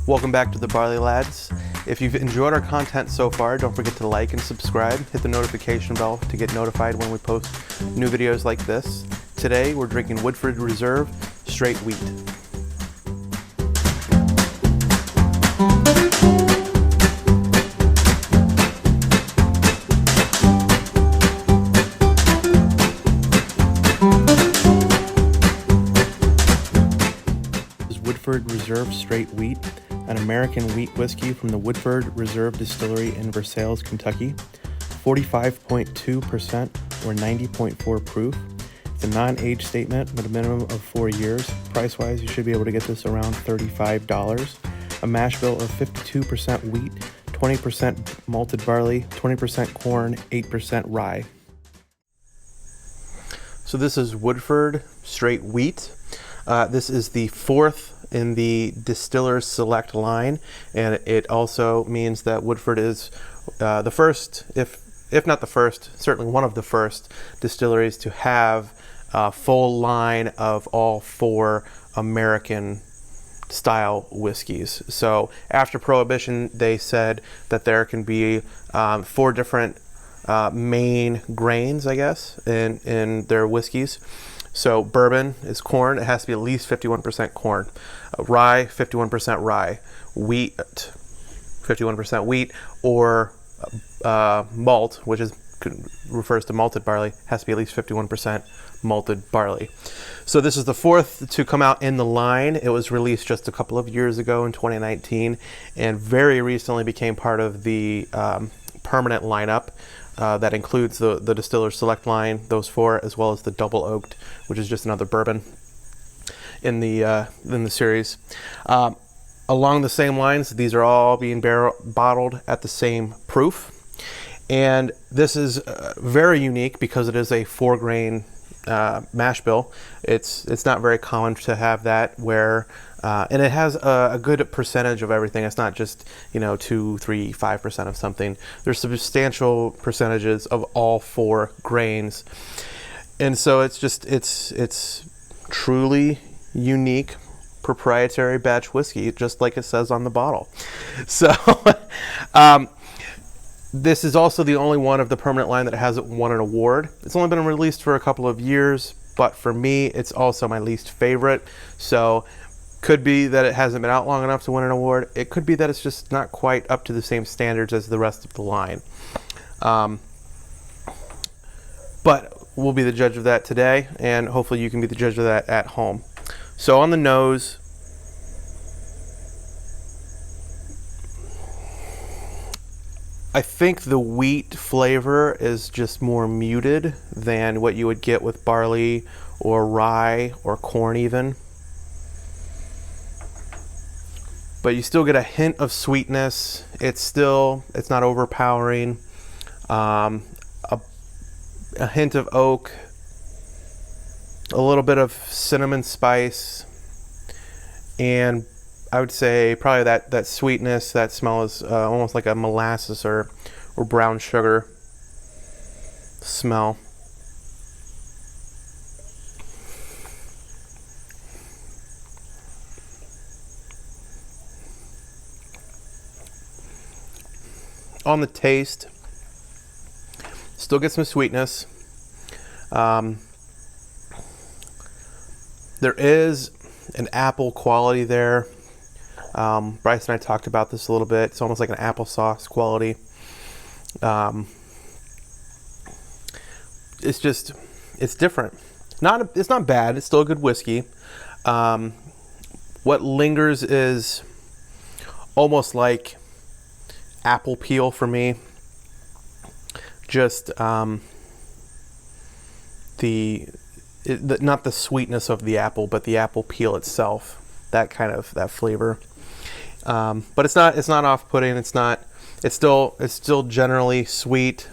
Welcome back to the Barley Lads. If you've enjoyed our content so far, don't forget to like and subscribe. Hit the notification bell to get notified when we post new videos like this. Today we're drinking Woodford Reserve Straight Wheat. Woodford Reserve Straight Wheat, an American wheat whiskey from the Woodford Reserve Distillery in Versailles, Kentucky. 45.2% or 90.4 proof. It's a non-age statement with a minimum of 4 years. Price-wise, you should be able to get this around $35. A mash bill of 52% wheat, 20% malted barley, 20% corn, 8% rye. So this is Woodford Straight Wheat. This is the fourth in the Distiller's Select line, and it also means that Woodford is the first, if not the first, certainly one of the first distilleries to have a full line of all four American style whiskeys. So after Prohibition, they said that there can be 4 different main grains, I guess, in their whiskeys. So bourbon is corn. It has to be at least 51% corn. Rye, 51% rye. Wheat, 51% wheat. Or malt, which refers to malted barley, has to be at least 51% malted barley. So this is the fourth to come out in the line. It was released just a couple of years ago in 2019, and very recently became part of the permanent lineup. That includes the Distiller's Select line, those 4, as well as the Double Oaked, which is just another bourbon in the series. Along the same lines, these are all being bottled at the same proof, and this is very unique because it is a 4-grain mash bill. It's not very common to have that where. And it has a good percentage of everything. It's not just 2, 3, 5% of something. There's substantial percentages of all 4 grains, and so it's truly unique, proprietary batch whiskey, just like it says on the bottle. So this is also the only one of the permanent line that hasn't won an award. It's only been released for a couple of years, but for me, it's also my least favorite. So. Could be that it hasn't been out long enough to win an award. It could be that it's just not quite up to the same standards as the rest of the line. But we'll be the judge of that today, and hopefully you can be the judge of that at home. So on the nose, I think the wheat flavor is just more muted than what you would get with barley or rye or corn even. But you still get a hint of sweetness. It's not overpowering. A hint of oak, a little bit of cinnamon spice, and I would say probably that sweetness, that smell is almost like a molasses or brown sugar smell. On the taste, still get some sweetness. There is an apple quality there. Bryce and I talked about this a little bit. It's almost like an applesauce quality. It's different. It's not bad. It's still a good whiskey. What lingers is almost like apple peel for me. Just not the sweetness of the apple, but the apple peel itself. That flavor. But it's not off-putting. It's still generally sweet,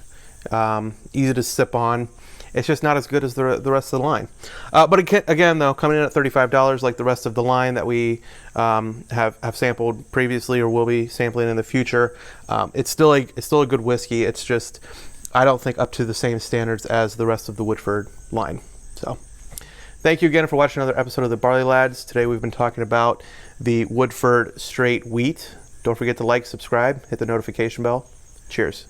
easy to sip on. It's just not as good as the rest of the line. But again, though, coming in at $35, like the rest of the line that we have sampled previously or will be sampling in the future, it's still a good whiskey. It's just, I don't think, up to the same standards as the rest of the Woodford line. So Thank you again for watching another episode of the Barley Lads. Today we've been talking about the Woodford Straight Wheat. Don't forget to like, subscribe, hit the notification bell. Cheers.